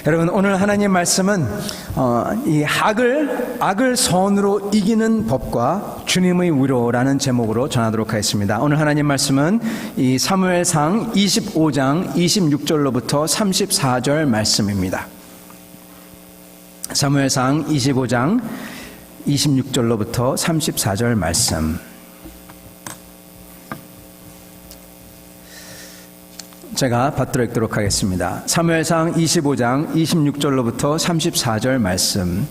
여러분, 오늘 하나님 말씀은 이 악을 선으로 이기는 법과 주님의 위로라는 제목으로 전하도록 하겠습니다. 오늘 하나님 말씀은 이 사무엘상 25장 26절로부터 34절 말씀입니다. 사무엘상 25장 26절로부터 34절 말씀. 제가 받들어 읽도록 하겠습니다. 사무엘상 25장 26절로부터 34절 말씀.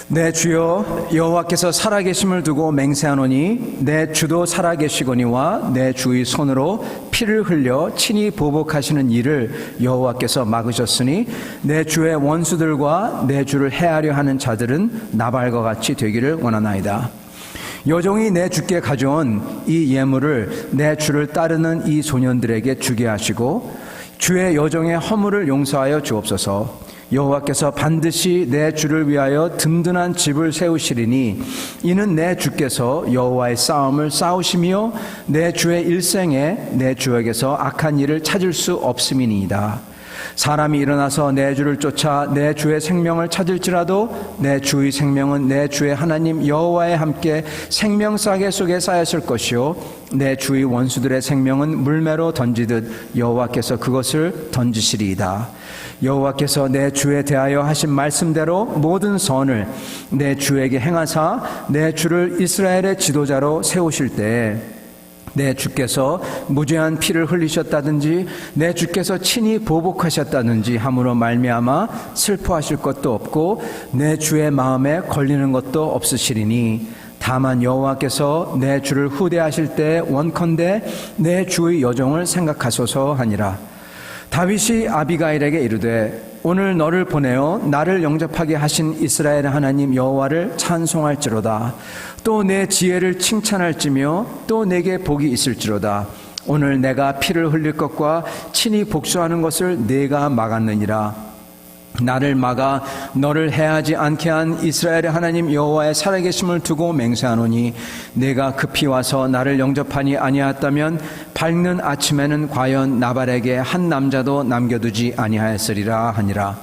내 주여 여호와께서 살아계심을 두고 맹세하노니 내 주도 살아계시거니와 내 주의 손으로 피를 흘려 친히 보복하시는 일을 여호와께서 막으셨으니 내 주의 원수들과 내 주를 해하려 하는 자들은 나발과 같이 되기를 원하나이다. 여종이 내 주께 가져온 이 예물을 내 주를 따르는 이 소년들에게 주게 하시고 주의 여종의 허물을 용서하여 주옵소서. 여호와께서 반드시 내 주를 위하여 든든한 집을 세우시리니 이는 내 주께서 여호와의 싸움을 싸우시며 내 주의 일생에 내 주에게서 악한 일을 찾을 수 없음이니이다. 사람이 일어나서 내 주를 쫓아 내 주의 생명을 찾을지라도 내 주의 생명은 내 주의 하나님 여호와에 함께 생명싸개 속에 쌓였을 것이요 내 주의 원수들의 생명은 물매로 던지듯 여호와께서 그것을 던지시리이다. 여호와께서 내 주에 대하여 하신 말씀대로 모든 선을 내 주에게 행하사 내 주를 이스라엘의 지도자로 세우실 때에 내 주께서 무죄한 피를 흘리셨다든지 내 주께서 친히 보복하셨다든지 함으로 말미암아 슬퍼하실 것도 없고 내 주의 마음에 걸리는 것도 없으시리니 다만 여호와께서 내 주를 후대하실 때 원컨대 내 주의 여종을 생각하소서 하니라. 다윗이 아비가일에게 이르되 오늘 너를 보내어 나를 영접하게 하신 이스라엘의 하나님 여호와를 찬송할지로다. 또 내 지혜를 칭찬할지며 또 내게 복이 있을지로다. 오늘 내가 피를 흘릴 것과 친히 복수하는 것을 내가 막았느니라. 나를 막아 너를 해하지 않게 한 이스라엘의 하나님 여호와의 살아계심을 두고 맹세하노니 내가 급히 와서 나를 영접하니 아니하였다면 밝는 아침에는 과연 나발에게 한 남자도 남겨두지 아니하였으리라 하니라.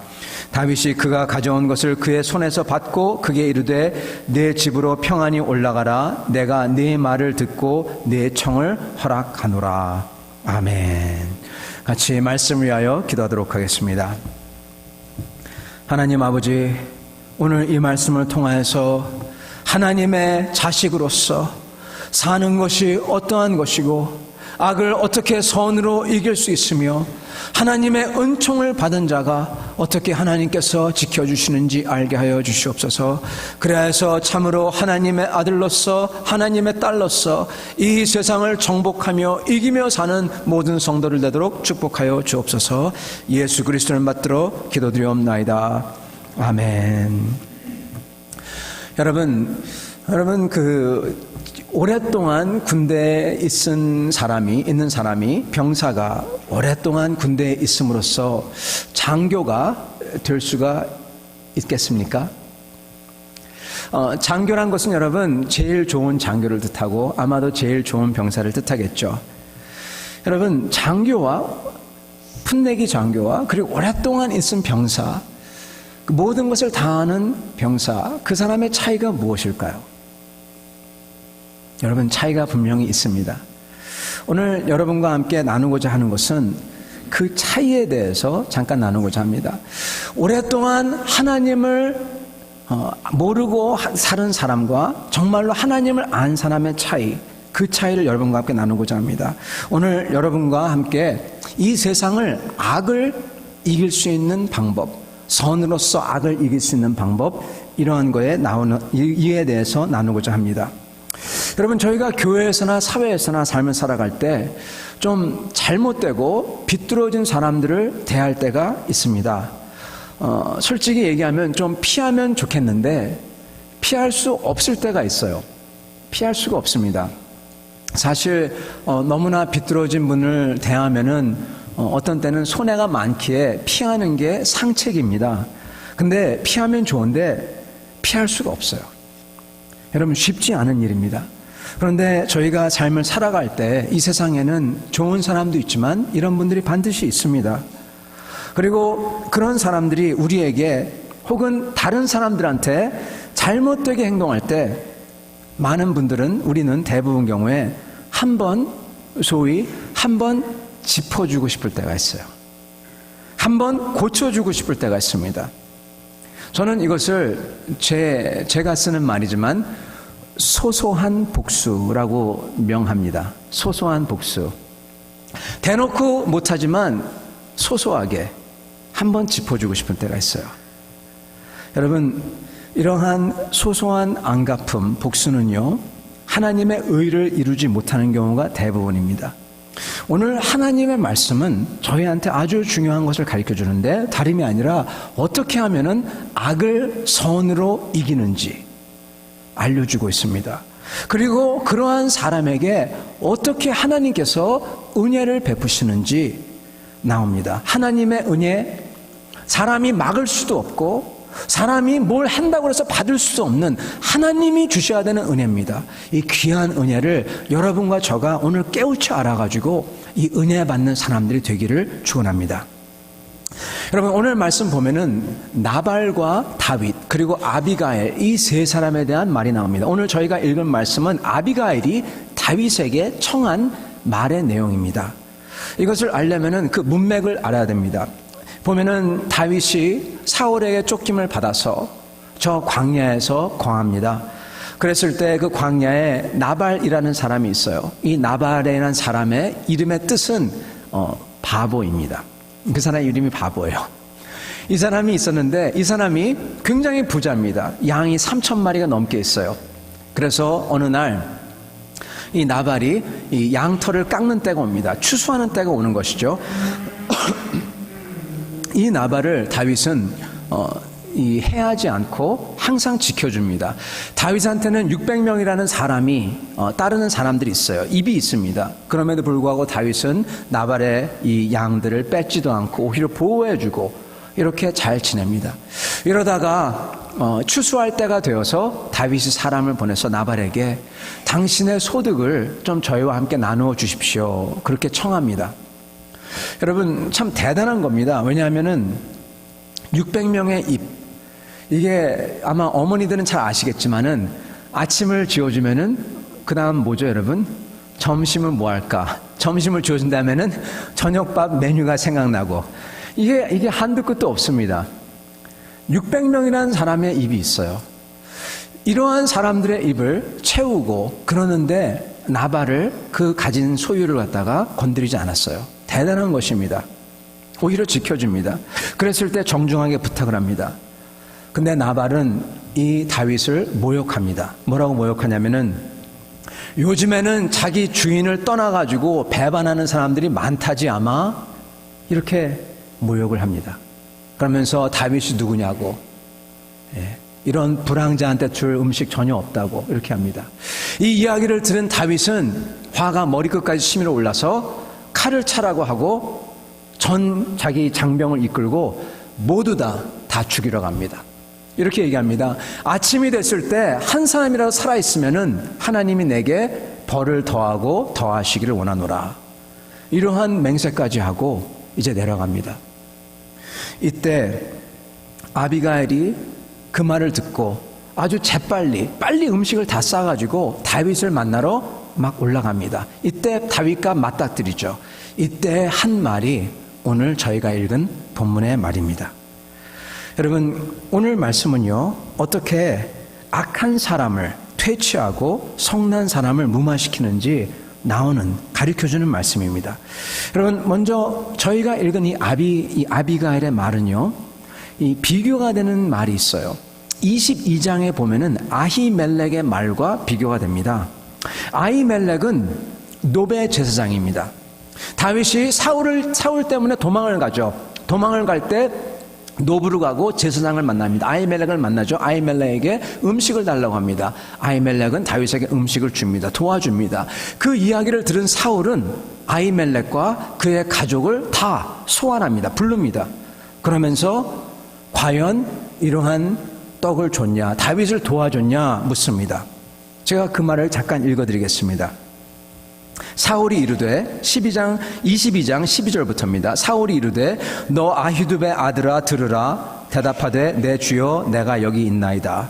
다윗이 그가 가져온 것을 그의 손에서 받고 그게 이르되 내 집으로 평안히 올라가라. 내가 네 말을 듣고 네 청을 허락하노라. 아멘. 같이 말씀을 위하여 기도하도록 하겠습니다. 하나님 아버지, 오늘 이 말씀을 통하여서 하나님의 자식으로서 사는 것이 어떠한 것이고 악을 어떻게 선으로 이길 수 있으며 하나님의 은총을 받은 자가 어떻게 하나님께서 지켜주시는지 알게 하여 주시옵소서. 그래서 참으로 하나님의 아들로서 하나님의 딸로서 이 세상을 정복하며 이기며 사는 모든 성도를 되도록 축복하여 주옵소서. 예수 그리스도를 받들어 기도드리옵나이다. 아멘. 여러분 오랫동안 군대에 있는 사람이 병사가 오랫동안 군대에 있음으로써 장교가 될 수가 있겠습니까? 장교란 것은 여러분 제일 좋은 장교를 뜻하고 아마도 제일 좋은 병사를 뜻하겠죠. 여러분 장교와 풋내기 장교와 그리고 오랫동안 있은 병사, 모든 것을 다 아는 병사, 그 사람의 차이가 무엇일까요? 여러분 차이가 분명히 있습니다. 오늘 여러분과 함께 나누고자 하는 것은 그 차이에 대해서 잠깐 나누고자 합니다. 오랫동안 하나님을 모르고 살은 사람과 정말로 하나님을 안 사람의 차이, 그 차이를 여러분과 함께 나누고자 합니다. 오늘 여러분과 함께 이 세상을 악을 이길 수 있는 방법, 선으로서 악을 이길 수 있는 방법, 이러한 거에 이에 대해서 나누고자 합니다. 여러분 저희가 교회에서나 사회에서나 삶을 살아갈 때 좀 잘못되고 비뚤어진 사람들을 대할 때가 있습니다. 솔직히 얘기하면 좀 피하면 좋겠는데 피할 수 없을 때가 있어요. 피할 수가 없습니다. 사실 너무나 비뚤어진 분을 대하면은 어떤 때는 손해가 많기에 피하는 게 상책입니다. 근데 피하면 좋은데 피할 수가 없어요. 여러분 쉽지 않은 일입니다. 그런데 저희가 삶을 살아갈 때 이 세상에는 좋은 사람도 있지만 이런 분들이 반드시 있습니다. 그리고 그런 사람들이 우리에게 혹은 다른 사람들한테 잘못되게 행동할 때 많은 분들은, 우리는 대부분 경우에 소위 한 번 짚어주고 싶을 때가 있어요. 한 번 고쳐주고 싶을 때가 있습니다. 저는 이것을 제가 쓰는 말이지만 소소한 복수라고 명합니다. 소소한 복수. 대놓고 못하지만 소소하게 한 번 짚어주고 싶은 때가 있어요. 여러분, 이러한 소소한 안갚음, 복수는요, 하나님의 의를 이루지 못하는 경우가 대부분입니다. 오늘 하나님의 말씀은 저희한테 아주 중요한 것을 가르쳐 주는데, 다름이 아니라 어떻게 하면은 악을 선으로 이기는지 알려주고 있습니다. 그리고 그러한 사람에게 어떻게 하나님께서 은혜를 베푸시는지 나옵니다. 하나님의 은혜, 사람이 막을 수도 없고 사람이 뭘 한다고 해서 받을 수 없는 하나님이 주셔야 되는 은혜입니다. 이 귀한 은혜를 여러분과 저가 오늘 깨우쳐 알아가지고 이 은혜 받는 사람들이 되기를 축원합니다. 여러분, 오늘 말씀 보면은 나발과 다윗 그리고 아비가일, 이 세 사람에 대한 말이 나옵니다. 오늘 저희가 읽은 말씀은 아비가일이 다윗에게 청한 말의 내용입니다. 이것을 알려면은 그 문맥을 알아야 됩니다. 보면은 다윗이 사울에게 쫓김을 받아서 저 광야에서 거합니다. 그랬을 때 그 광야에 나발이라는 사람이 있어요. 이 나발이라는 사람의 이름의 뜻은 바보입니다. 그 사람의 이름이 바보예요. 이 사람이 있었는데 이 사람이 굉장히 부자입니다. 양이 3,000마리가 넘게 있어요. 그래서 어느 날 이 나발이 이 양털을 깎는 때가 옵니다. 추수하는 때가 오는 것이죠. 이 나발을 다윗은 해하지 않고 항상 지켜줍니다. 다윗한테는 600명이라는 사람이 따르는 사람들이 있어요. 입이 있습니다. 그럼에도 불구하고 다윗은 나발의 이 양들을 뺏지도 않고 오히려 보호해주고 이렇게 잘 지냅니다. 이러다가 추수할 때가 되어서 다윗이 사람을 보내서 나발에게 당신의 소득을 좀 저희와 함께 나누어 주십시오, 그렇게 청합니다. 여러분, 참 대단한 겁니다. 왜냐하면은 600명의 입, 이게 아마 어머니들은 잘 아시겠지만은 아침을 지어주면은 그 다음 뭐죠, 여러분? 점심은 뭐 할까? 점심을 지어준다면은 저녁밥 메뉴가 생각나고, 이게 한두 끝도 없습니다. 600명이라는 사람의 입이 있어요. 이러한 사람들의 입을 채우고 그러는데 나발을, 그 가진 소유를 갖다가 건드리지 않았어요. 대단한 것입니다. 오히려 지켜줍니다. 그랬을 때 정중하게 부탁을 합니다. 근데 나발은 이 다윗을 모욕합니다. 뭐라고 모욕하냐면은, 요즘에는 자기 주인을 떠나가지고 배반하는 사람들이 많다지 아마, 이렇게 모욕을 합니다. 그러면서 다윗이 누구냐고, 이런 불황자한테 줄 음식 전혀 없다고 이렇게 합니다. 이 이야기를 들은 다윗은 화가 머리끝까지 치밀어 올라서 칼을 차라고 하고 자기 장병을 이끌고 모두 다 죽이러 갑니다. 이렇게 얘기합니다. 아침이 됐을 때 한 사람이라도 살아있으면은 하나님이 내게 벌을 더하고 더하시기를 원하노라. 이러한 맹세까지 하고 이제 내려갑니다. 이때 아비가일이 그 말을 듣고 아주 재빨리 음식을 다 싸가지고 다윗을 만나러 막 올라갑니다. 이때 다윗과 맞닥뜨리죠. 이때 한 말이 오늘 저희가 읽은 본문의 말입니다. 여러분, 오늘 말씀은요, 어떻게 악한 사람을 퇴치하고 선한 사람을 무마시키는지 가르쳐주는 말씀입니다. 여러분, 먼저 저희가 읽은 이 아비가일의 말은요, 이 비교가 되는 말이 있어요. 22장에 보면은 아히멜렉의 말과 비교가 됩니다. 아히멜렉은 노베 제사장입니다. 다윗이 사울 때문에 도망을 가죠. 도망을 갈 때 노브로 가고 제사장을 만납니다. 아히멜렉을 만나죠. 아히멜렉에게 음식을 달라고 합니다. 아히멜렉은 다윗에게 음식을 줍니다. 도와줍니다. 그 이야기를 들은 사울은 아히멜렉과 그의 가족을 다 소환합니다. 부릅니다. 그러면서 과연 이러한 떡을 줬냐, 다윗을 도와줬냐 묻습니다. 제가 그 말을 잠깐 읽어드리겠습니다. 사울이 이르되 22장 12절부터입니다. 사울이 이르되 너 아히두베 아들아 들으라. 대답하되 내 주여 내가 여기 있나이다.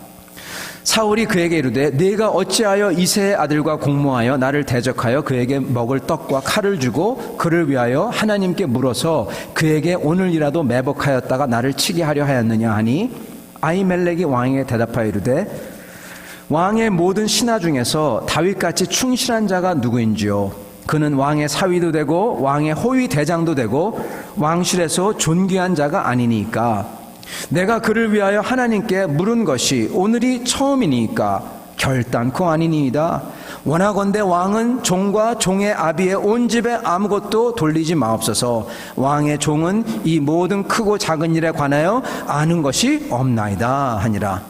사울이 그에게 이르되 네가 어찌하여 이새의 아들과 공모하여 나를 대적하여 그에게 먹을 떡과 칼을 주고 그를 위하여 하나님께 물어서 그에게 오늘이라도 매복하였다가 나를 치게 하려 하였느냐 하니 아히멜렉이 왕에게 대답하여 이르되 왕의 모든 신하 중에서 다윗같이 충실한 자가 누구인지요? 그는 왕의 사위도 되고 왕의 호위 대장도 되고 왕실에서 존귀한 자가 아니니까. 내가 그를 위하여 하나님께 물은 것이 오늘이 처음이니까 결단코 아니니이다. 원하건대 왕은 종과 종의 아비의 온 집에 아무것도 돌리지 마옵소서. 왕의 종은 이 모든 크고 작은 일에 관하여 아는 것이 없나이다 하니라.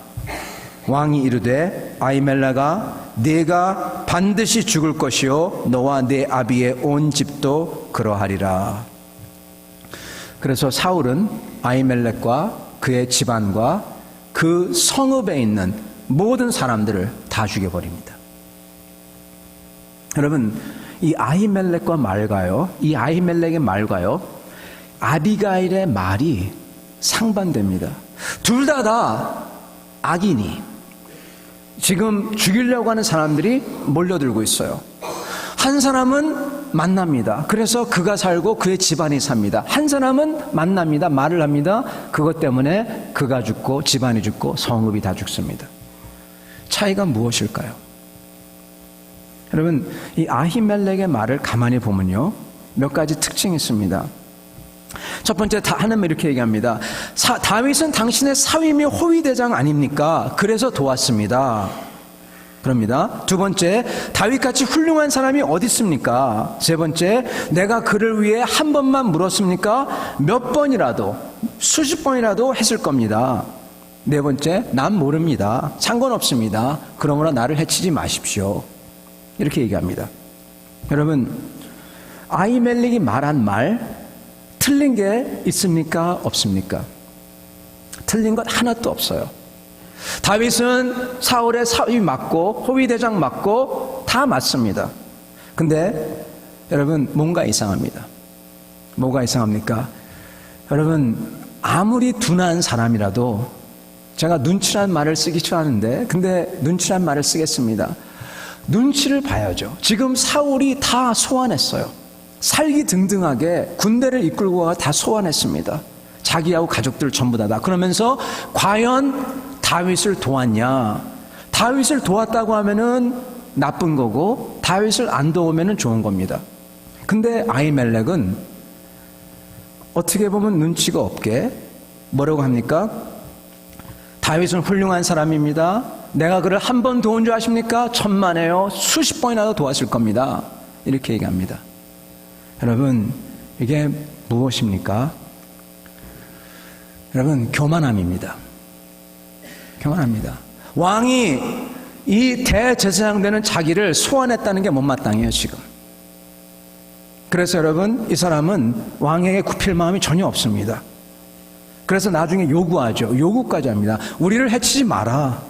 왕이 이르되 아히멜렉아 네가 반드시 죽을 것이요 너와 네 아비의 온 집도 그러하리라. 그래서 사울은 아히멜렉과 그의 집안과 그 성읍에 있는 모든 사람들을 다 죽여버립니다. 여러분, 이 아히멜렉과 말과요, 이 아히멜렉의 말과요, 아비가일의 말이 상반됩니다. 둘 다 악인이 지금 죽이려고 하는 사람들이 몰려들고 있어요. 한 사람은 만납니다. 그래서 그가 살고 그의 집안이 삽니다. 한 사람은 만납니다. 말을 합니다. 그것 때문에 그가 죽고 집안이 죽고 성읍이 다 죽습니다. 차이가 무엇일까요? 여러분, 이 아히멜렉의 말을 가만히 보면요, 몇 가지 특징이 있습니다. 첫 번째, 하나님은 이렇게 얘기합니다. 다윗은 당신의 사위며 호위대장 아닙니까? 그래서 도왔습니다. 그럽니다. 두 번째, 다윗같이 훌륭한 사람이 어디 있습니까? 세 번째, 내가 그를 위해 한 번만 물었습니까? 몇 번이라도, 수십 번이라도 했을 겁니다. 네 번째, 난 모릅니다. 상관없습니다. 그러므로 나를 해치지 마십시오. 이렇게 얘기합니다. 여러분, 아히멜렉이 말한 말 틀린 게 있습니까? 없습니까? 틀린 것 하나도 없어요. 다윗은 사울의 사위 맞고 호위대장 맞고 다 맞습니다. 근데 여러분, 뭔가 이상합니다. 뭐가 이상합니까? 여러분, 아무리 둔한 사람이라도, 제가 눈치란 말을 쓰기 싫어하는데 근데 눈치란 말을 쓰겠습니다. 눈치를 봐야죠. 지금 사울이 다 소환했어요. 살기 등등하게 군대를 이끌고 가 다 소환했습니다. 자기하고 가족들 전부 다. 그러면서 과연 다윗을 도왔냐? 다윗을 도왔다고 하면은 나쁜 거고 다윗을 안 도우면은 좋은 겁니다. 근데 아히멜렉은 어떻게 보면 눈치가 없게 뭐라고 합니까? 다윗은 훌륭한 사람입니다. 내가 그를 한 번 도운 줄 아십니까? 천만에요. 수십 번이라도 도왔을 겁니다. 이렇게 얘기합니다. 여러분, 이게 무엇입니까? 여러분, 교만함입니다. 교만합니다. 왕이 이 대제사장 되는 자기를 소환했다는 게 못마땅해요, 지금. 그래서 여러분, 이 사람은 왕에게 굽힐 마음이 전혀 없습니다. 그래서 나중에 요구하죠. 요구까지 합니다. 우리를 해치지 마라.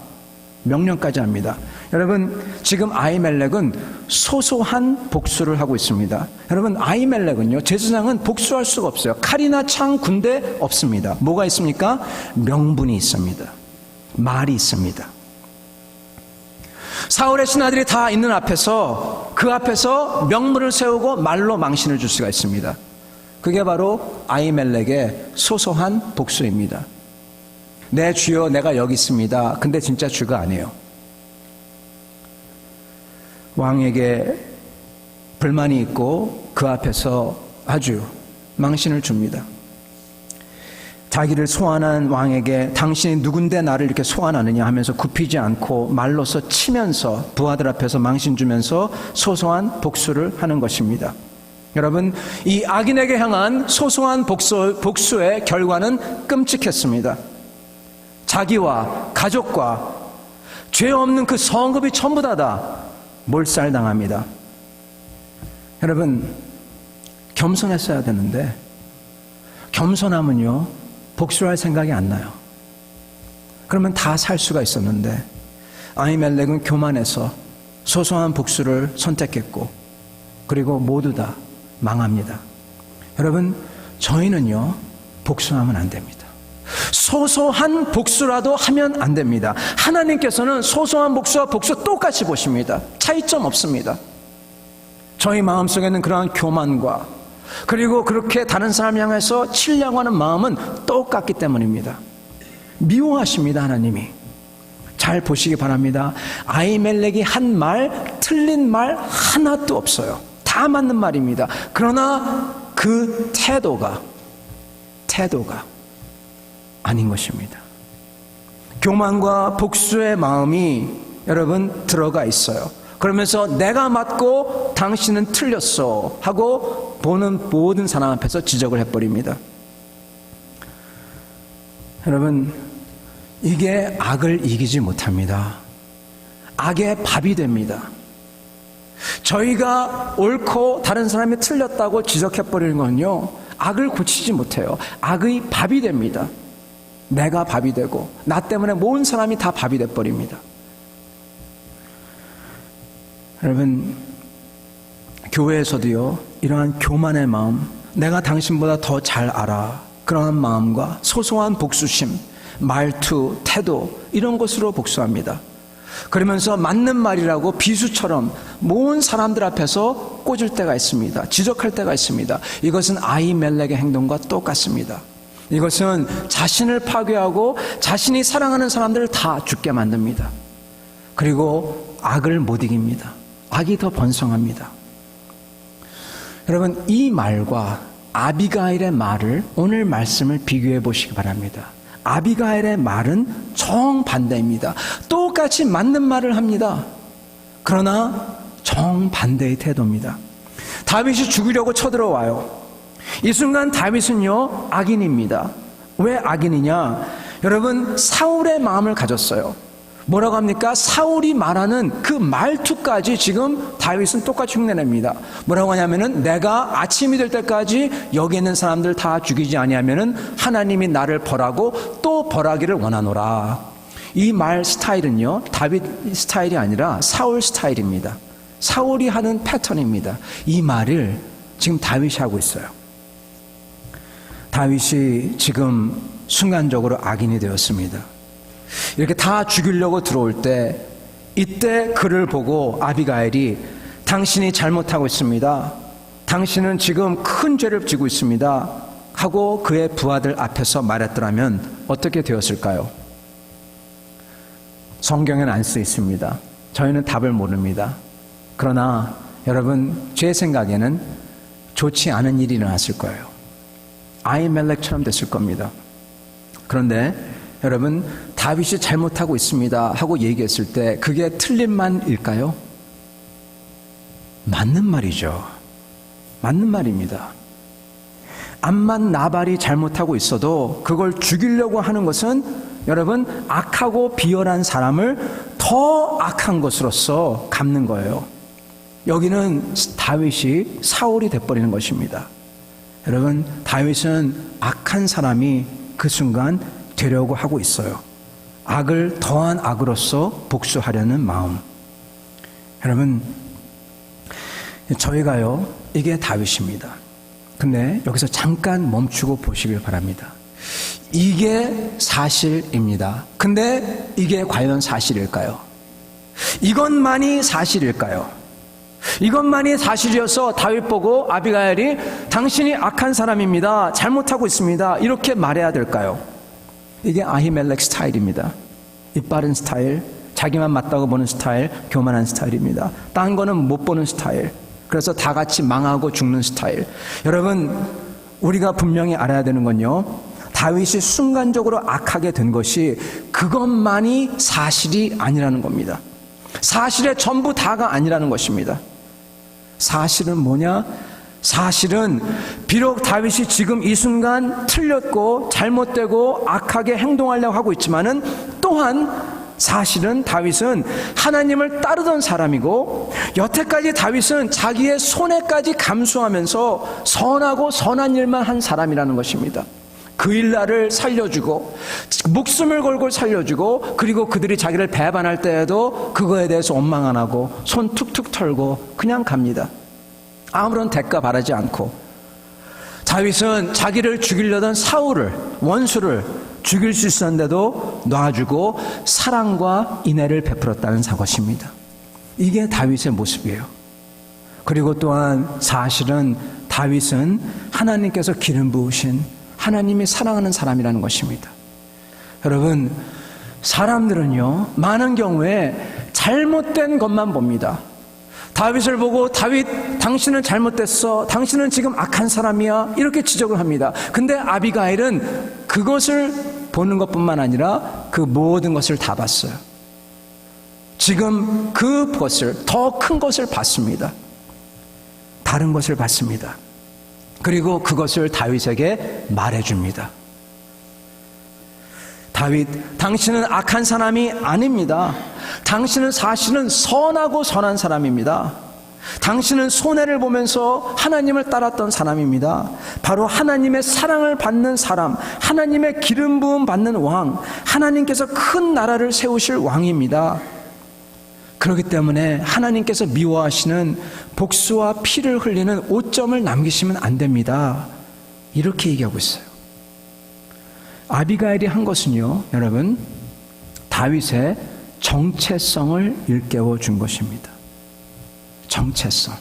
명령까지 합니다. 여러분, 지금 아히멜렉은 소소한 복수를 하고 있습니다. 여러분, 아히멜렉은요, 제사장은 복수할 수가 없어요. 칼이나 창, 군대 없습니다. 뭐가 있습니까? 명분이 있습니다. 말이 있습니다. 사울의 신하들이 다 있는 앞에서, 그 앞에서 명물을 세우고 말로 망신을 줄 수가 있습니다. 그게 바로 아히멜렉의 소소한 복수입니다. 내 주여, 내가 여기 있습니다. 근데 진짜 주가 아니에요. 왕에게 불만이 있고 그 앞에서 아주 망신을 줍니다. 자기를 소환한 왕에게 당신이 누군데 나를 이렇게 소환하느냐 하면서 굽히지 않고 말로서 치면서 부하들 앞에서 망신 주면서 소소한 복수를 하는 것입니다. 여러분, 이 악인에게 향한 소소한 복수의 결과는 끔찍했습니다. 자기와 가족과 죄 없는 그 성읍이 전부 다 몰살당합니다. 여러분, 겸손했어야 되는데 겸손함은요, 복수할 생각이 안 나요. 그러면 다 살 수가 있었는데 아히멜렉은 교만해서 소소한 복수를 선택했고 그리고 모두 다 망합니다. 여러분, 저희는요, 복수하면 안 됩니다. 소소한 복수라도 하면 안 됩니다. 하나님께서는 소소한 복수와 복수 똑같이 보십니다. 차이점 없습니다. 저희 마음속에는 그러한 교만과 그리고 그렇게 다른 사람 향해서 치려고 하는 마음은 똑같기 때문입니다. 미워하십니다, 하나님이. 잘 보시기 바랍니다. 아히멜렉이 한 말, 틀린 말 하나도 없어요. 다 맞는 말입니다. 그러나 그 태도가 아닌 것입니다. 교만과 복수의 마음이 여러분 들어가 있어요. 그러면서 내가 맞고 당신은 틀렸어 하고 보는 모든 사람 앞에서 지적을 해버립니다. 여러분, 이게 악을 이기지 못합니다. 악의 밥이 됩니다. 저희가 옳고 다른 사람이 틀렸다고 지적해버리는 건요, 악을 고치지 못해요. 악의 밥이 됩니다. 내가 밥이 되고 나 때문에 모든 사람이 다 밥이 돼버립니다. 여러분, 교회에서도요, 이러한 교만의 마음, 내가 당신보다 더 잘 알아, 그러한 마음과 소소한 복수심, 말투, 태도, 이런 것으로 복수합니다. 그러면서 맞는 말이라고 비수처럼 모든 사람들 앞에서 꽂을 때가 있습니다. 지적할 때가 있습니다. 이것은 아히멜렉의 행동과 똑같습니다. 이것은 자신을 파괴하고 자신이 사랑하는 사람들을 다 죽게 만듭니다. 그리고 악을 못 이깁니다. 악이 더 번성합니다. 여러분, 이 말과 아비가일의 말을 오늘 말씀을 비교해 보시기 바랍니다. 아비가일의 말은 정반대입니다. 똑같이 맞는 말을 합니다. 그러나 정반대의 태도입니다. 다윗이 죽이려고 쳐들어와요. 이 순간 다윗은요, 악인입니다. 왜 악인이냐? 여러분, 사울의 마음을 가졌어요. 뭐라고 합니까? 사울이 말하는 그 말투까지 지금 다윗은 똑같이 흉내냅니다. 뭐라고 하냐면은, 내가 아침이 될 때까지 여기 있는 사람들 다 죽이지 아니하면은 하나님이 나를 벌하고 또 벌하기를 원하노라. 이 말 스타일은요, 다윗 스타일이 아니라 사울 스타일입니다. 사울이 하는 패턴입니다. 이 말을 지금 다윗이 하고 있어요. 다윗이 지금 순간적으로 악인이 되었습니다. 이렇게 다 죽이려고 들어올 때, 이때 그를 보고 아비가일이 당신이 잘못하고 있습니다, 당신은 지금 큰 죄를 지고 있습니다 하고 그의 부하들 앞에서 말했더라면 어떻게 되었을까요? 성경에는 안 써 있습니다. 저희는 답을 모릅니다. 그러나 여러분, 제 생각에는 좋지 않은 일이 일어났을 거예요. 아히멜렉처럼 됐을 겁니다. 그런데 여러분, 다윗이 잘못하고 있습니다 하고 얘기했을 때 그게 틀린 말일까요? 맞는 말이죠. 맞는 말입니다. 암만 나발이 잘못하고 있어도 그걸 죽이려고 하는 것은 여러분, 악하고 비열한 사람을 더 악한 것으로서 갚는 거예요. 여기는 다윗이 사울이 돼버리는 것입니다. 여러분, 다윗은 악한 사람이 그 순간 되려고 하고 있어요. 악을 더한 악으로서 복수하려는 마음. 여러분, 저희가요, 이게 다윗입니다. 근데 여기서 잠깐 멈추고 보시길 바랍니다. 이게 사실입니다. 근데 이게 과연 사실일까요? 이것만이 사실일까요? 이것만이 사실이어서 다윗 보고 아비가일이 당신이 악한 사람입니다, 잘못하고 있습니다, 이렇게 말해야 될까요? 이게 아히멜렉 스타일입니다. 이빠른 스타일, 자기만 맞다고 보는 스타일, 교만한 스타일입니다. 딴 거는 못 보는 스타일, 그래서 다 같이 망하고 죽는 스타일. 여러분, 우리가 분명히 알아야 되는 건요, 다윗이 순간적으로 악하게 된 것이 그것만이 사실이 아니라는 겁니다. 사실의 전부 다가 아니라는 것입니다. 사실은 뭐냐? 사실은 비록 다윗이 지금 이 순간 틀렸고 잘못되고 악하게 행동하려고 하고 있지만은, 또한 사실은 다윗은 하나님을 따르던 사람이고, 여태까지 다윗은 자기의 손해까지 감수하면서 선하고 선한 일만 한 사람이라는 것입니다. 그 일날을 살려주고 목숨을 걸고 살려주고, 그리고 그들이 자기를 배반할 때에도 그거에 대해서 원망 안 하고 손 툭툭 털고 그냥 갑니다. 아무런 대가 바라지 않고 다윗은 자기를 죽이려던 사울을, 원수를 죽일 수 있었는데도 놔주고 사랑과 인애를 베풀었다는 것입니다. 이게 다윗의 모습이에요. 그리고 또한 사실은 다윗은 하나님께서 기름 부으신 하나님이 사랑하는 사람이라는 것입니다. 여러분, 사람들은요, 많은 경우에 잘못된 것만 봅니다. 다윗을 보고 다윗, 당신은 잘못됐어. 당신은 지금 악한 사람이야. 이렇게 지적을 합니다. 근데 아비가일은 그것을 보는 것뿐만 아니라 그 모든 것을 다 봤어요. 지금 그것을, 더 큰 것을 봤습니다. 다른 것을 봤습니다. 그리고 그것을 다윗에게 말해줍니다. 다윗, 당신은 악한 사람이 아닙니다. 당신은 사실은 선하고 선한 사람입니다. 당신은 손해를 보면서 하나님을 따랐던 사람입니다. 바로 하나님의 사랑을 받는 사람, 하나님의 기름 부음 받는 왕, 하나님께서 큰 나라를 세우실 왕입니다. 그렇기 때문에 하나님께서 미워하시는 복수와 피를 흘리는 오점을 남기시면 안 됩니다. 이렇게 얘기하고 있어요. 아비가일이 한 것은요, 여러분, 다윗의 정체성을 일깨워 준 것입니다. 정체성.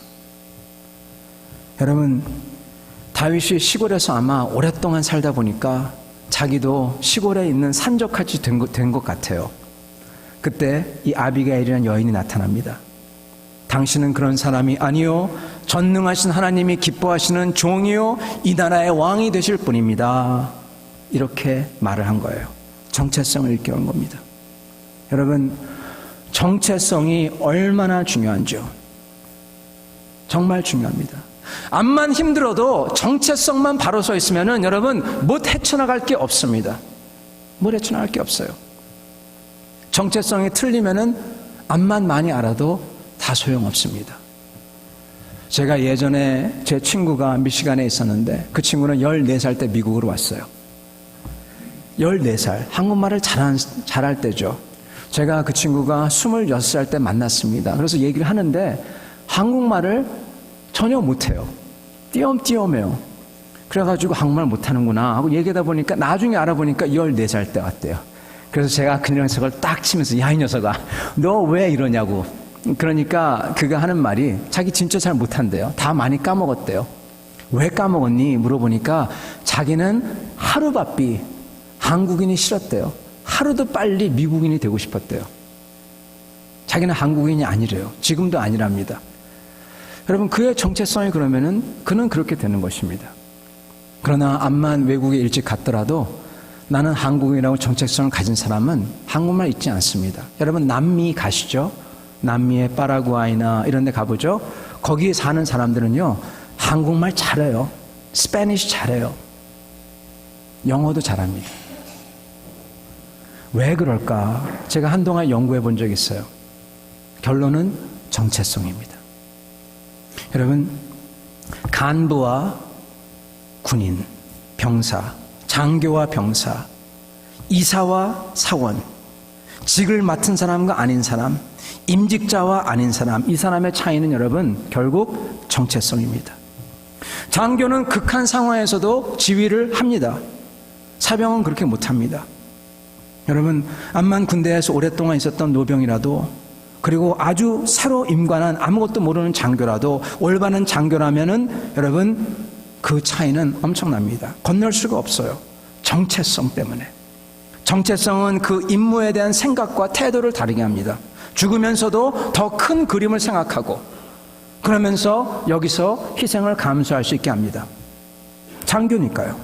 여러분, 다윗이 시골에서 아마 오랫동안 살다 보니까 자기도 시골에 있는 산적같이 된 것 같아요. 그때 이 아비가일이라는 여인이 나타납니다. 당신은 그런 사람이 아니요, 전능하신 하나님이 기뻐하시는 종이요, 이 나라의 왕이 되실 분입니다. 이렇게 말을 한 거예요. 정체성을 일깨운 겁니다. 여러분, 정체성이 얼마나 중요한지요. 정말 중요합니다. 암만 힘들어도 정체성만 바로 서 있으면은 여러분 못 헤쳐나갈 게 없습니다. 못 헤쳐나갈 게 없어요. 정체성이 틀리면은 암만 많이 알아도 다 소용없습니다. 제가 예전에 제 친구가 미시간에 있었는데 그 친구는 14살 때 미국으로 왔어요. 14살, 한국말을 잘할 때죠. 제가 그 친구가 26살 때 만났습니다. 그래서 얘기를 하는데 한국말을 전혀 못해요. 띄엄띄엄해요. 그래가지고 한국말 못하는구나 하고 얘기하다 보니까 나중에 알아보니까 14살 때 왔대요. 그래서 제가 그 녀석을 딱 치면서 야, 이 녀석아, 너 왜 이러냐고. 그러니까 그가 하는 말이 자기 진짜 잘 못한대요. 다 많이 까먹었대요. 왜 까먹었니? 물어보니까 자기는 하루바삐 한국인이 싫었대요. 하루도 빨리 미국인이 되고 싶었대요. 자기는 한국인이 아니래요. 지금도 아니랍니다. 여러분, 그의 정체성이 그러면은 그는 그렇게 되는 것입니다. 그러나 암만 외국에 일찍 갔더라도 나는 한국인이라고 정체성을 가진 사람은 한국말 잊지 않습니다. 여러분, 남미 가시죠? 남미의 파라과이나 이런 데 가보죠? 거기에 사는 사람들은요, 한국말 잘해요. 스페니쉬 잘해요. 영어도 잘합니다. 왜 그럴까? 제가 한동안 연구해 본 적이 있어요. 결론은 정체성입니다. 여러분, 간부와 군인, 병사, 장교와 병사, 이사와 사원, 직을 맡은 사람과 아닌 사람, 임직자와 아닌 사람, 이 사람의 차이는 여러분 결국 정체성입니다. 장교는 극한 상황에서도 지휘를 합니다. 사병은 그렇게 못합니다. 여러분, 암만 군대에서 오랫동안 있었던 노병이라도, 그리고 아주 새로 임관한 아무것도 모르는 장교라도 올바른 장교라면은 여러분 그 차이는 엄청납니다. 건널 수가 없어요. 정체성 때문에. 정체성은 그 임무에 대한 생각과 태도를 다르게 합니다. 죽으면서도 더 큰 그림을 생각하고 그러면서 여기서 희생을 감수할 수 있게 합니다. 장교니까요.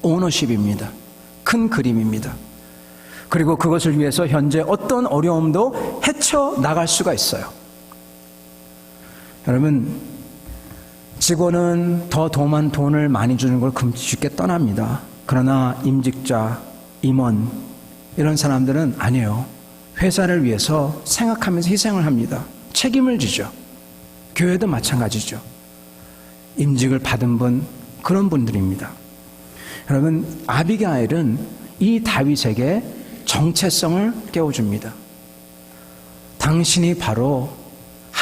오너십입니다. 큰 그림입니다. 그리고 그것을 위해서 현재 어떤 어려움도 헤쳐나갈 수가 있어요. 여러분, 직원은 더 돈을 많이 주는 걸 쉽게 떠납니다. 그러나 임직자, 임원 이런 사람들은 아니에요. 회사를 위해서 생각하면서 희생을 합니다. 책임을 지죠. 교회도 마찬가지죠. 임직을 받은 분, 그런 분들입니다. 여러분, 아비가일은 이 다윗에게 정체성을 깨워줍니다. 당신이 바로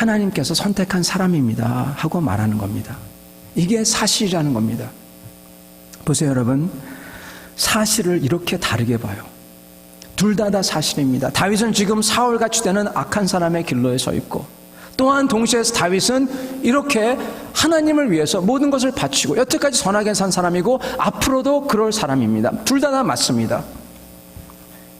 하나님께서 선택한 사람입니다 하고 말하는 겁니다. 이게 사실이라는 겁니다. 보세요 여러분, 사실을 이렇게 다르게 봐요. 둘 다 사실입니다. 다윗은 지금 사울같이 되는 악한 사람의 길로에 서 있고, 또한 동시에 다윗은 이렇게 하나님을 위해서 모든 것을 바치고 여태까지 선하게 산 사람이고 앞으로도 그럴 사람입니다. 둘 다 맞습니다.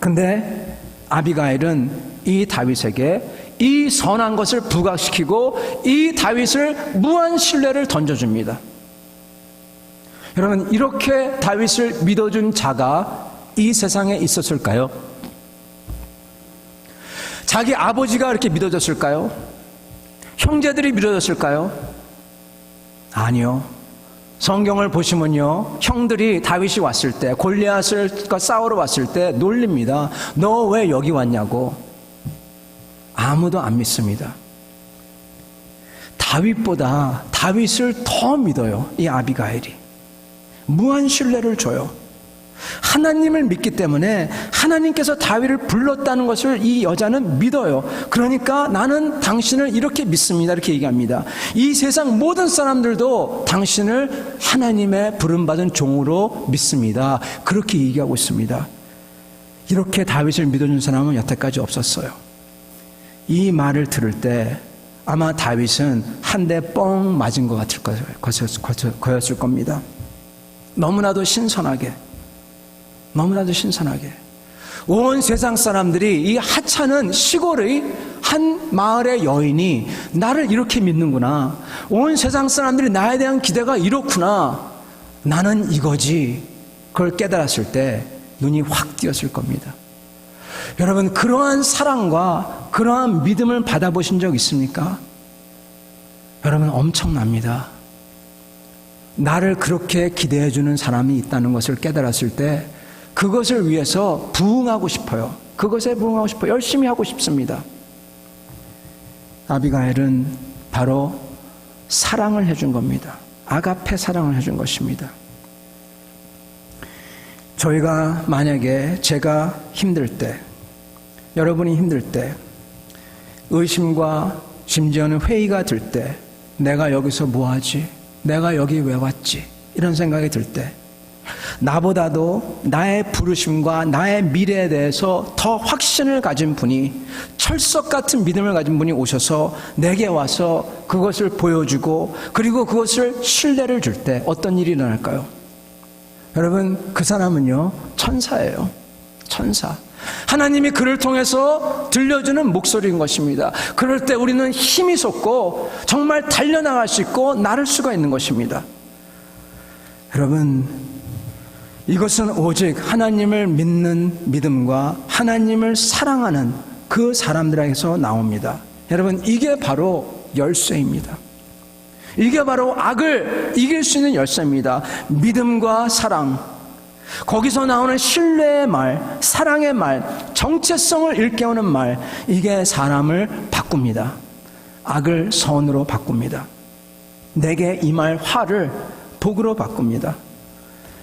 근데 아비가일은 이 다윗에게 이 선한 것을 부각시키고 이 다윗을 무한 신뢰를 던져줍니다. 여러분, 이렇게 다윗을 믿어준 자가 이 세상에 있었을까요? 자기 아버지가 이렇게 믿어줬을까요? 형제들이 믿어줬을까요? 아니요. 성경을 보시면요, 형들이 다윗이 왔을 때, 골리앗과 싸우러 왔을 때 놀립니다. 너 왜 여기 왔냐고. 아무도 안 믿습니다. 다윗보다 다윗을 더 믿어요, 이 아비가일이. 무한 신뢰를 줘요. 하나님을 믿기 때문에 하나님께서 다윗을 불렀다는 것을 이 여자는 믿어요. 그러니까 나는 당신을 이렇게 믿습니다, 이렇게 얘기합니다. 이 세상 모든 사람들도 당신을 하나님의 부름받은 종으로 믿습니다, 그렇게 얘기하고 있습니다. 이렇게 다윗을 믿어준 사람은 여태까지 없었어요. 이 말을 들을 때 아마 다윗은 한 대 뻥 맞은 것 같을 거였을 겁니다. 너무나도 신선하게 온 세상 사람들이, 이 하찮은 시골의 한 마을의 여인이 나를 이렇게 믿는구나, 온 세상 사람들이 나에 대한 기대가 이렇구나, 나는 이거지, 그걸 깨달았을 때 눈이 확 띄었을 겁니다. 여러분, 그러한 사랑과 그러한 믿음을 받아보신 적 있습니까? 여러분, 엄청납니다. 나를 그렇게 기대해주는 사람이 있다는 것을 깨달았을 때 그것을 위해서 부응하고 싶어요. 그것에 부응하고 싶어요. 열심히 하고 싶습니다. 아비가일은 바로 사랑을 해준 겁니다. 아가페 사랑을 해준 것입니다. 저희가 만약에 제가 힘들 때, 여러분이 힘들 때, 의심과 심지어는 회의가 들 때, 내가 여기서 뭐하지? 내가 여기 왜 왔지? 이런 생각이 들 때, 나보다도 나의 부르심과 나의 미래에 대해서 더 확신을 가진 분이, 철석 같은 믿음을 가진 분이 오셔서 내게 와서 그것을 보여주고 그리고 그것을 신뢰를 줄 때 어떤 일이 일어날까요? 여러분, 그 사람은요, 천사예요. 천사. 하나님이 그를 통해서 들려주는 목소리인 것입니다. 그럴 때 우리는 힘이 솟고 정말 달려나갈 수 있고 나를 수가 있는 것입니다. 여러분, 이것은 오직 하나님을 믿는 믿음과 하나님을 사랑하는 그 사람들에게서 나옵니다. 여러분, 이게 바로 열쇠입니다. 이게 바로 악을 이길 수 있는 열쇠입니다. 믿음과 사랑, 거기서 나오는 신뢰의 말, 사랑의 말, 정체성을 일깨우는 말, 이게 사람을 바꿉니다. 악을 선으로 바꿉니다. 내게 임할 화를 복으로 바꿉니다.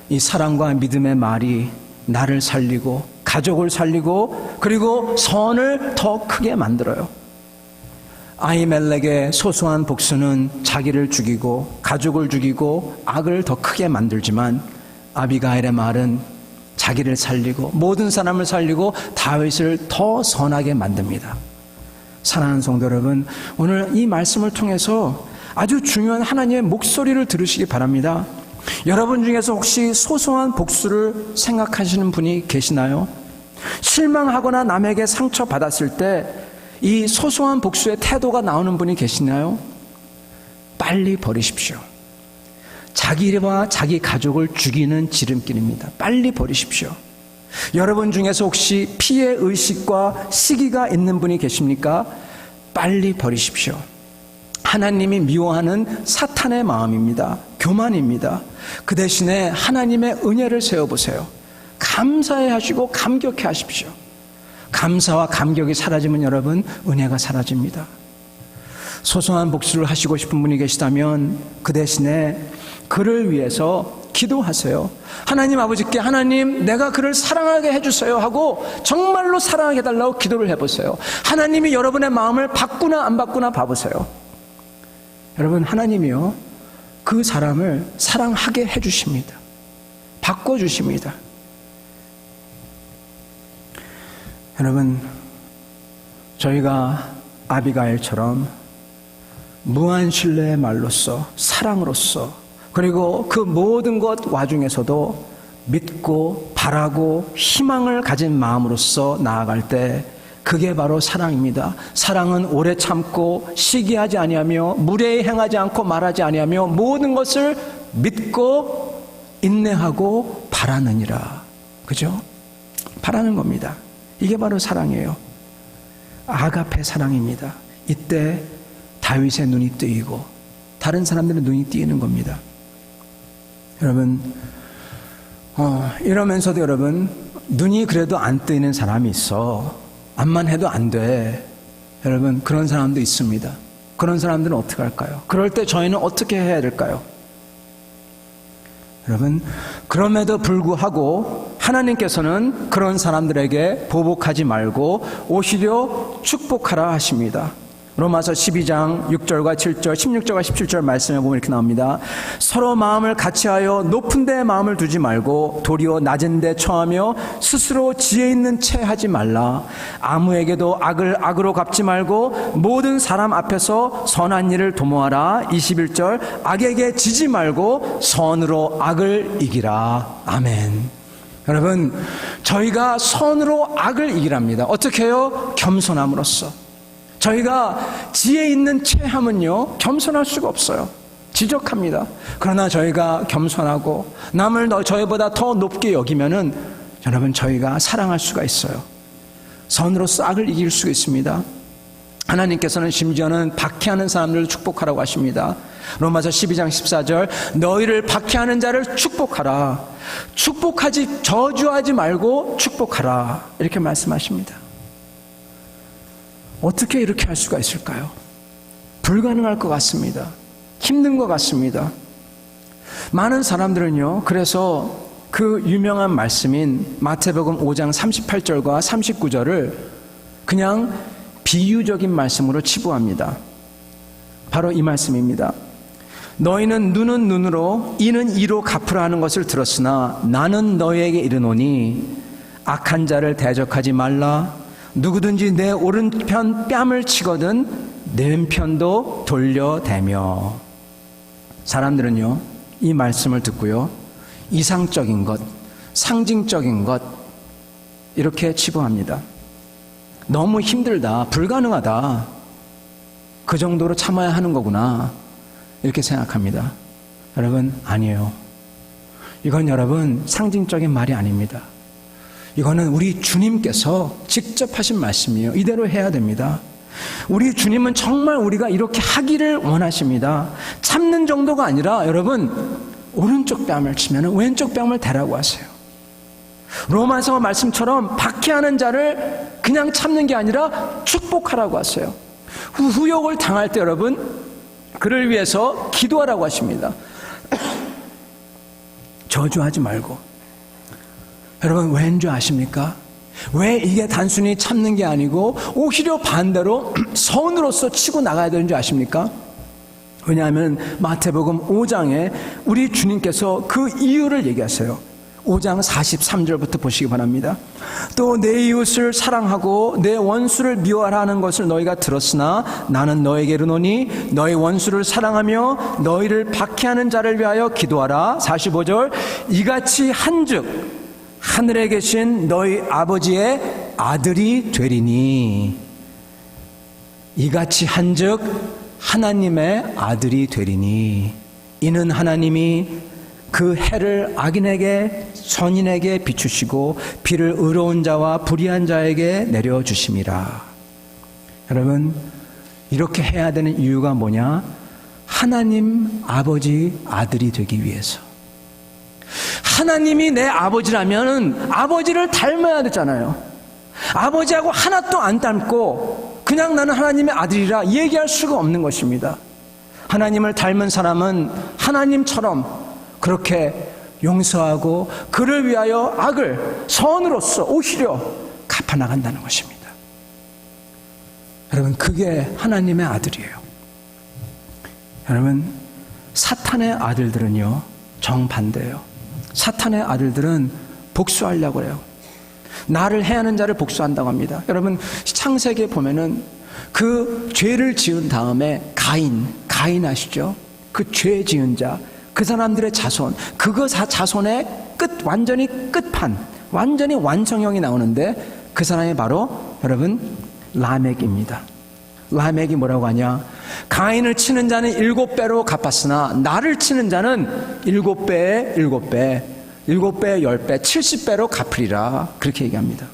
이 사랑과 믿음의 말이 나를 살리고 가족을 살리고 그리고 선을 더 크게 만들어요. 아히멜렉의 소소한 복수는 자기를 죽이고 가족을 죽이고 악을 더 크게 만들지만, 아비가일의 말은 자기를 살리고 모든 사람을 살리고 다윗을 더 선하게 만듭니다. 사랑하는 성도 여러분, 오늘 이 말씀을 통해서 아주 중요한 하나님의 목소리를 들으시기 바랍니다. 여러분 중에서 혹시 소소한 복수를 생각하시는 분이 계시나요? 실망하거나 남에게 상처받았을 때 이 소소한 복수의 태도가 나오는 분이 계시나요? 빨리 버리십시오. 자기와 자기 가족을 죽이는 지름길입니다. 빨리 버리십시오. 여러분 중에서 혹시 피해 의식과 시기가 있는 분이 계십니까? 빨리 버리십시오. 하나님이 미워하는 사탄의 마음입니다. 교만입니다. 그 대신에 하나님의 은혜를 세워보세요. 감사해 하시고 감격해 하십시오. 감사와 감격이 사라지면 여러분, 은혜가 사라집니다. 소소한 복수를 하시고 싶은 분이 계시다면 그 대신에 그를 위해서 기도하세요. 하나님 아버지께 하나님 내가 그를 사랑하게 해주세요 하고 정말로 사랑하게 해달라고 기도를 해보세요. 하나님이 여러분의 마음을 바꾸나 안 바꾸나 봐보세요. 여러분 하나님이요 그 사람을 사랑하게 해주십니다. 바꿔주십니다. 여러분 저희가 아비가일처럼 무한 신뢰의 말로써 사랑으로써 그리고 그 모든 것 와중에서도 믿고 바라고 희망을 가진 마음으로써 나아갈 때 그게 바로 사랑입니다. 사랑은 오래 참고 시기하지 아니하며 무례히 행하지 않고 말하지 아니하며 모든 것을 믿고 인내하고 바라느니라. 그죠? 바라는 겁니다. 이게 바로 사랑이에요. 아가페 사랑입니다. 이때 다윗의 눈이 뜨이고 다른 사람들의 눈이 뜨이는 겁니다. 여러분 이러면서도 여러분 눈이 그래도 안 뜨이는 사람이 있어. 암만 해도 안 돼. 여러분 그런 사람도 있습니다. 그런 사람들은 어떻게 할까요? 그럴 때 저희는 어떻게 해야 될까요? 여러분 그럼에도 불구하고 하나님께서는 그런 사람들에게 보복하지 말고 오히려 축복하라 하십니다. 로마서 12장 6절과 7절 16절과 17절 말씀에 보면 이렇게 나옵니다. 서로 마음을 같이하여 높은 데에 마음을 두지 말고 도리어 낮은 데 처하며 스스로 지혜 있는 채 하지 말라. 아무에게도 악을 악으로 갚지 말고 모든 사람 앞에서 선한 일을 도모하라. 21절 악에게 지지 말고 선으로 악을 이기라. 아멘. 여러분 저희가 선으로 악을 이기랍니다. 어떻게 해요? 겸손함으로써. 저희가 지혜 있는 체함은요 겸손할 수가 없어요. 지적합니다. 그러나 저희가 겸손하고 남을 저희보다 더 높게 여기면은 여러분 저희가 사랑할 수가 있어요. 선으로서 악을 이길 수가 있습니다. 하나님께서는 심지어는 박해하는 사람들을 축복하라고 하십니다. 로마서 12장 14절 너희를 박해하는 자를 축복하라. 축복하지 저주하지 말고 축복하라. 이렇게 말씀하십니다. 어떻게 이렇게 할 수가 있을까요? 불가능할 것 같습니다. 힘든 것 같습니다. 많은 사람들은요 그래서 그 유명한 말씀인 마태복음 5장 38절과 39절을 그냥 비유적인 말씀으로 치부합니다. 바로 이 말씀입니다. 너희는 눈은 눈으로 이는 이로 갚으라 하는 것을 들었으나 나는 너희에게 이르노니 악한 자를 대적하지 말라. 누구든지 내 오른편 뺨을 치거든 내 왼편도 돌려대며. 사람들은요 이 말씀을 듣고요 이상적인 것, 상징적인 것 이렇게 치부합니다. 너무 힘들다, 불가능하다, 그 정도로 참아야 하는 거구나 이렇게 생각합니다. 여러분 아니에요. 이건 여러분 상징적인 말이 아닙니다. 이거는 우리 주님께서 직접 하신 말씀이에요. 이대로 해야 됩니다. 우리 주님은 정말 우리가 이렇게 하기를 원하십니다. 참는 정도가 아니라 여러분 오른쪽 뺨을 치면 왼쪽 뺨을 대라고 하세요. 로마서 말씀처럼 박해하는 자를 그냥 참는 게 아니라 축복하라고 하세요. 후욕을 당할 때 여러분 그를 위해서 기도하라고 하십니다. 저주하지 말고. 여러분 왠 줄 아십니까? 왜 이게 단순히 참는 게 아니고 오히려 반대로 선으로서 치고 나가야 되는 줄 아십니까? 왜냐하면 마태복음 5장에 우리 주님께서 그 이유를 얘기하세요. 5장 43절부터 보시기 바랍니다. 또 내 이웃을 사랑하고 내 원수를 미워하라 하는 것을 너희가 들었으나 나는 너에게 이르노니 너희 원수를 사랑하며 너희를 박해하는 자를 위하여 기도하라. 45절 이같이 한즉 하늘에 계신 너희 아버지의 아들이 되리니. 이같이 한즉 하나님의 아들이 되리니. 이는 하나님이 그 해를 악인에게 선인에게 비추시고 비를 의로운 자와 불의한 자에게 내려주심이라. 여러분 이렇게 해야 되는 이유가 뭐냐? 하나님 아버지 아들이 되기 위해서. 하나님이 내 아버지라면 아버지를 닮아야 되잖아요. 아버지하고 하나도 안 닮고 그냥 나는 하나님의 아들이라 얘기할 수가 없는 것입니다. 하나님을 닮은 사람은 하나님처럼 그렇게 용서하고 그를 위하여 악을 선으로서 오히려 갚아나간다는 것입니다. 여러분, 그게 하나님의 아들이에요. 여러분, 사탄의 아들들은요, 정반대예요. 사탄의 아들들은 복수하려고 해요. 나를 해하는 자를 복수한다고 합니다. 여러분, 창세기에 보면은 그 죄를 지은 다음에 가인 아시죠? 그 죄 지은 자, 그 사람들의 자손, 그거 자손의 완전히 끝판, 완전히 완성형이 나오는데 그 사람이 바로 여러분 라멕입니다. 라멕이 뭐라고 하냐? 가인을 치는 자는 7배로 갚았으나 나를 치는 자는 7배에 7배, 7배에 10배, 70배로 갚으리라. 그렇게 얘기합니다.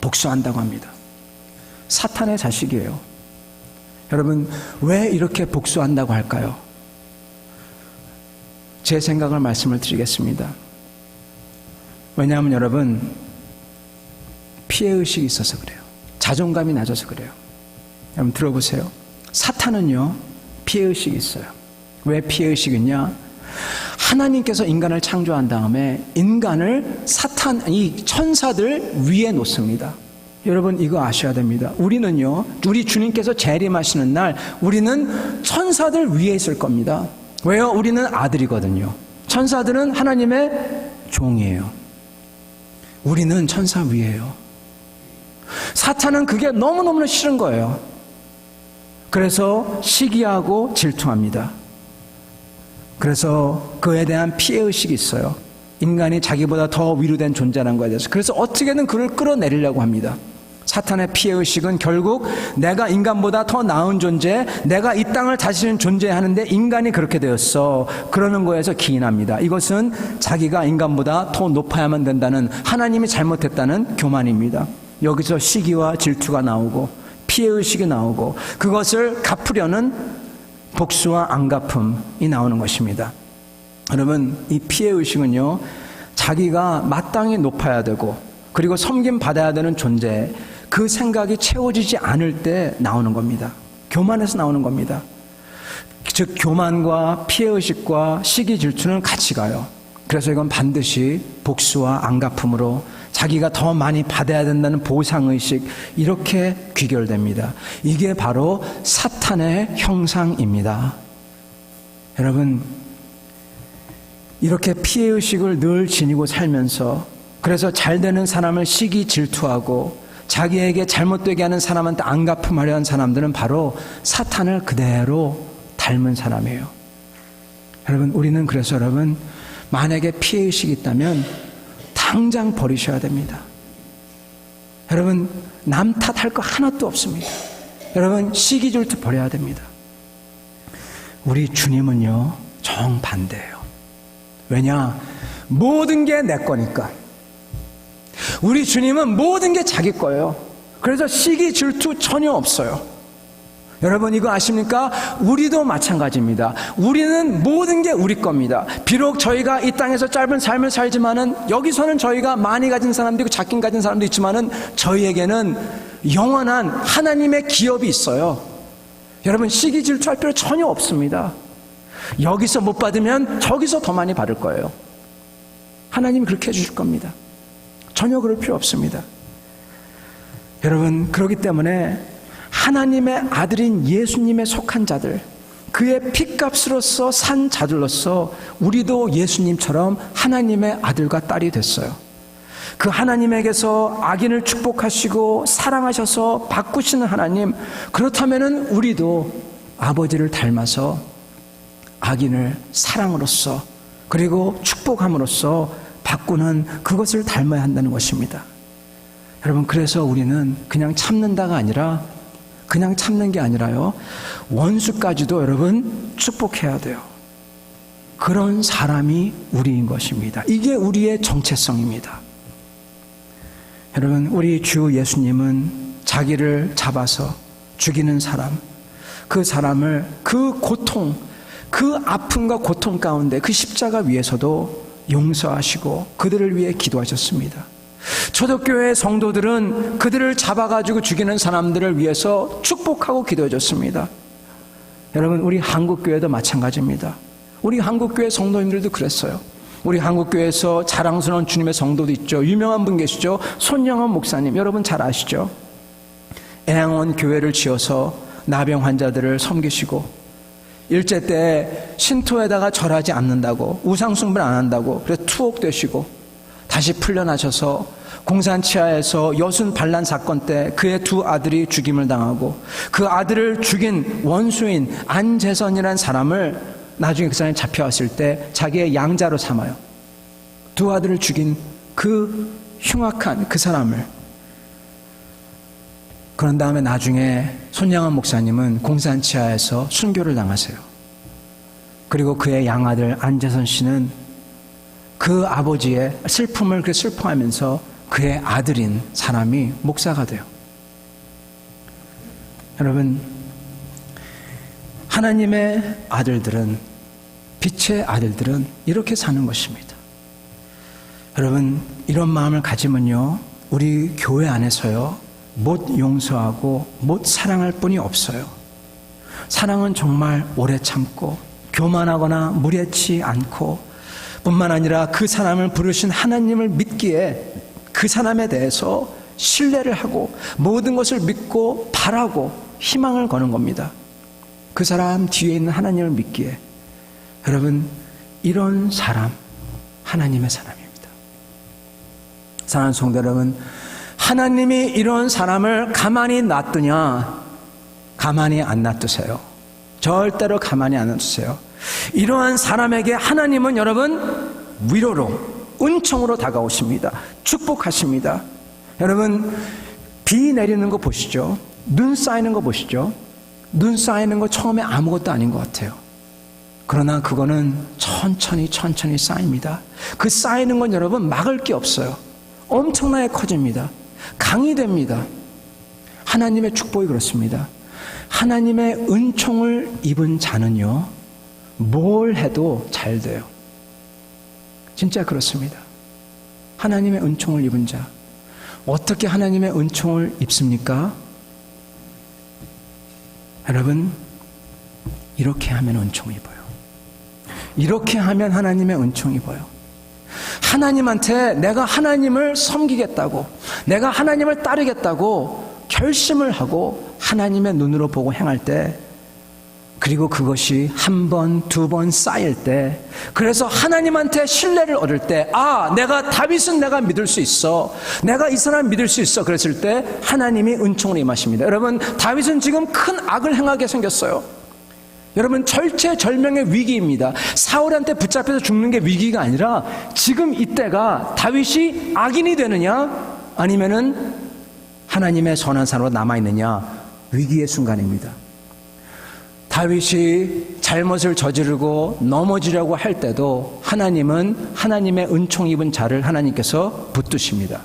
복수한다고 합니다. 사탄의 자식이에요. 여러분, 왜 이렇게 복수한다고 할까요? 제 생각을 말씀을 드리겠습니다. 왜냐하면 여러분, 피해의식이 있어서 그래요. 자존감이 낮아서 그래요. 여러분 들어보세요. 사탄은요, 피해의식이 있어요. 왜 피해의식이 있냐? 하나님께서 인간을 창조한 다음에 인간을 이 천사들 위에 놓습니다. 여러분 이거 아셔야 됩니다. 우리는요, 우리 주님께서 재림하시는 날 우리는 천사들 위에 있을 겁니다. 왜요? 우리는 아들이거든요. 천사들은 하나님의 종이에요. 우리는 천사 위에요. 사탄은 그게 너무너무 싫은 거예요. 그래서 시기하고 질투합니다. 그래서 그에 대한 피해의식이 있어요. 인간이 자기보다 더 위로된 존재라는 거에 대해서. 그래서 어떻게든 그를 끌어내리려고 합니다. 사탄의 피해의식은 결국 내가 인간보다 더 나은 존재, 내가 이 땅을 다스리는 존재하는데 인간이 그렇게 되었어, 그러는 거에서 기인합니다. 이것은 자기가 인간보다 더 높아야만 된다는, 하나님이 잘못했다는 교만입니다. 여기서 시기와 질투가 나오고 피해의식이 나오고 그것을 갚으려는 복수와 안갚음이 나오는 것입니다. 여러분, 이 피해의식은요, 자기가 마땅히 높아야 되고 그리고 섬김받아야 되는 존재, 그 생각이 채워지지 않을 때 나오는 겁니다. 교만에서 나오는 겁니다. 즉 교만과 피해의식과 시기 질투는 같이 가요. 그래서 이건 반드시 복수와 안갚음으로 자기가 더 많이 받아야 된다는 보상의식, 이렇게 귀결됩니다. 이게 바로 사탄의 형상입니다. 여러분, 이렇게 피해의식을 늘 지니고 살면서, 그래서 잘 되는 사람을 시기 질투하고 자기에게 잘못되게 하는 사람한테 안갚음하려 한 사람들은 바로 사탄을 그대로 닮은 사람이에요. 여러분, 우리는 그래서 여러분, 만약에 피해의식이 있다면 당장 버리셔야 됩니다. 여러분, 남 탓할 거 하나도 없습니다. 여러분, 시기 질투 버려야 됩니다. 우리 주님은요, 정반대예요. 왜냐? 모든 게 내 거니까. 우리 주님은 모든 게 자기 거예요. 그래서 시기 질투 전혀 없어요. 여러분 이거 아십니까? 우리도 마찬가지입니다. 우리는 모든 게 우리 겁니다. 비록 저희가 이 땅에서 짧은 삶을 살지만은, 여기서는 저희가 많이 가진 사람도 있고 작긴 가진 사람도 있지만은, 저희에게는 영원한 하나님의 기업이 있어요. 여러분 시기 질투할 필요 전혀 없습니다. 여기서 못 받으면 저기서 더 많이 받을 거예요. 하나님이 그렇게 해주실 겁니다. 전혀 그럴 필요 없습니다. 여러분, 그렇기 때문에 하나님의 아들인 예수님에 속한 자들, 그의 핏값으로서 산 자들로서 우리도 예수님처럼 하나님의 아들과 딸이 됐어요. 그 하나님에게서 악인을 축복하시고 사랑하셔서 바꾸시는 하나님, 그렇다면 우리도 아버지를 닮아서 악인을 사랑으로써 그리고 축복함으로써 바꾸는, 그것을 닮아야 한다는 것입니다. 여러분, 그래서 우리는 그냥 참는다가 아니라, 그냥 참는 게 아니라요, 원수까지도 여러분 축복해야 돼요. 그런 사람이 우리인 것입니다. 이게 우리의 정체성입니다. 여러분, 우리 주 예수님은 자기를 잡아서 죽이는 사람, 그 사람을 그 고통, 그 아픔과 고통 가운데 그 십자가 위에서도 용서하시고 그들을 위해 기도하셨습니다. 초대교회 성도들은 그들을 잡아가지고 죽이는 사람들을 위해서 축복하고 기도해 줬습니다. 여러분, 우리 한국교회도 마찬가지입니다. 우리 한국교회 성도님들도 그랬어요. 우리 한국교회에서 자랑스러운 주님의 성도도 있죠. 유명한 분 계시죠. 손영원 목사님, 여러분 잘 아시죠? 애양원 교회를 지어서 나병 환자들을 섬기시고, 일제 때 신토에다가 절하지 않는다고, 우상숭배를 안 한다고 그래서 투옥되시고 다시 풀려나셔서 공산치하에서 여순 반란 사건 때 그의 두 아들이 죽임을 당하고, 그 아들을 죽인 원수인 안재선이라는 사람을 나중에 그 사람이 잡혀왔을 때 자기의 양자로 삼아요. 두 아들을 죽인 그 흉악한 그 사람을. 그런 다음에 나중에 손양한 목사님은 공산치하에서 순교를 당하세요. 그리고 그의 양아들 안재선 씨는 그 아버지의 슬픔을 슬퍼하면서 그의 아들인 사람이 목사가 돼요. 여러분, 하나님의 아들들은, 빛의 아들들은 이렇게 사는 것입니다. 여러분, 이런 마음을 가지면요, 우리 교회 안에서요, 못 용서하고 못 사랑할 뿐이 없어요. 사랑은 정말 오래 참고 교만하거나 무례치 않고, 뿐만 아니라 그 사람을 부르신 하나님을 믿기에 그 사람에 대해서 신뢰를 하고 모든 것을 믿고 바라고 희망을 거는 겁니다. 그 사람 뒤에 있는 하나님을 믿기에. 여러분, 이런 사람, 하나님의 사람입니다. 사랑하는 성도 여러분, 하나님이 이런 사람을 가만히 놔두냐? 가만히 안 놔두세요. 절대로 가만히 안 놔두세요. 이러한 사람에게 하나님은 여러분 위로로, 은총으로 다가오십니다. 축복하십니다. 여러분, 비 내리는 거 보시죠. 눈 쌓이는 거 보시죠. 눈 쌓이는 거 처음에 아무것도 아닌 것 같아요. 그러나 그거는 천천히 쌓입니다. 그 쌓이는 건 여러분 막을 게 없어요. 엄청나게 커집니다. 강이 됩니다. 하나님의 축복이 그렇습니다. 하나님의 은총을 입은 자는요, 뭘 해도 잘 돼요. 진짜 그렇습니다. 하나님의 은총을 입은 자. 어떻게 하나님의 은총을 입습니까? 여러분, 이렇게 하면 은총을 입어요. 이렇게 하면 하나님의 은총을 입어요. 하나님한테 내가 하나님을 섬기겠다고, 내가 하나님을 따르겠다고 결심을 하고 하나님의 눈으로 보고 행할 때, 그리고 그것이 한 번, 두 번 쌓일 때, 그래서 하나님한테 신뢰를 얻을 때, 아, 내가 다윗은 내가 믿을 수 있어, 내가 이 사람 믿을 수 있어, 그랬을 때 하나님이 은총을 임하십니다. 여러분, 다윗은 지금 큰 악을 행하게 생겼어요. 여러분, 절체절명의 위기입니다. 사울한테 붙잡혀서 죽는 게 위기가 아니라 지금 이때가 다윗이 악인이 되느냐 아니면은 하나님의 선한 사람으로 남아있느냐, 위기의 순간입니다. 다윗이 잘못을 저지르고 넘어지려고 할 때도 하나님은 하나님의 은총 입은 자를 하나님께서 붙드십니다.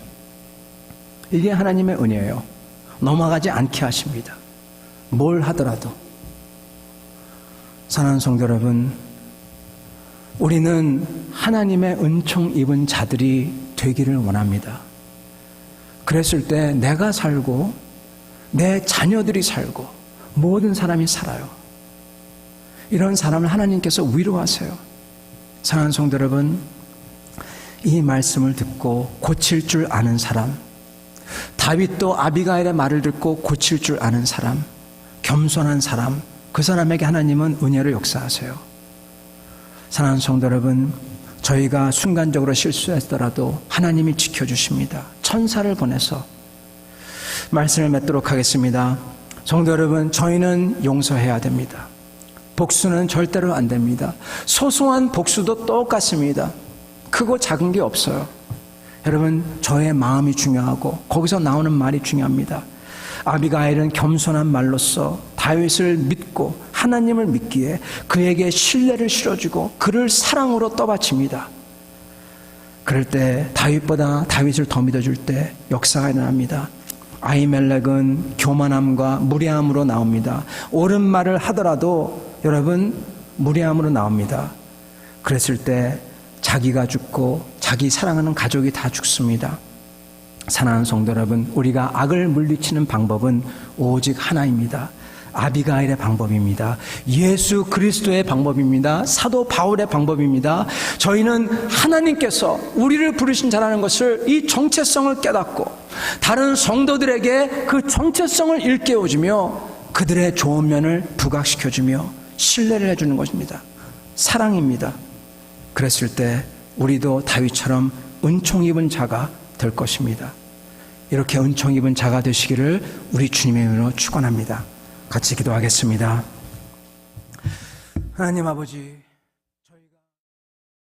이게 하나님의 은혜예요. 넘어가지 않게 하십니다. 뭘 하더라도. 사랑하는 성도 여러분, 우리는 하나님의 은총 입은 자들이 되기를 원합니다. 그랬을 때 내가 살고 내 자녀들이 살고 모든 사람이 살아요. 이런 사람을 하나님께서 위로하세요. 사랑하는 성도 여러분, 이 말씀을 듣고 고칠 줄 아는 사람, 다윗도 아비가일의 말을 듣고 고칠 줄 아는 사람, 겸손한 사람, 그 사람에게 하나님은 은혜로 역사하세요. 사랑하는 성도 여러분, 저희가 순간적으로 실수했더라도 하나님이 지켜주십니다. 천사를 보내서. 말씀을 맺도록 하겠습니다. 성도 여러분, 저희는 용서해야 됩니다. 복수는 절대로 안 됩니다. 소소한 복수도 똑같습니다. 크고 작은 게 없어요. 여러분, 저의 마음이 중요하고 거기서 나오는 말이 중요합니다. 아비가일은 겸손한 말로써 다윗을 믿고 하나님을 믿기에 그에게 신뢰를 실어주고 그를 사랑으로 떠받칩니다. 그럴 때 다윗보다 다윗을 더 믿어줄 때 역사가 일어납니다. 아히멜렉은 교만함과 무례함으로 나옵니다. 옳은 말을 하더라도 여러분 무례함으로 나옵니다. 그랬을 때 자기가 죽고 자기 사랑하는 가족이 다 죽습니다. 사랑하는 성도 여러분, 우리가 악을 물리치는 방법은 오직 하나입니다. 아비가일의 방법입니다. 예수 그리스도의 방법입니다. 사도 바울의 방법입니다. 저희는 하나님께서 우리를 부르신 자라는 것을, 이 정체성을 깨닫고 다른 성도들에게 그 정체성을 일깨워주며 그들의 좋은 면을 부각시켜주며 신뢰를 해주는 것입니다. 사랑입니다. 그랬을 때 우리도 다윗처럼 은총 입은 자가 될 것입니다. 이렇게 은총 입은 자가 되시기를 우리 주님의 이름으로 축원합니다. 같이 기도하겠습니다. 하나님 아버지,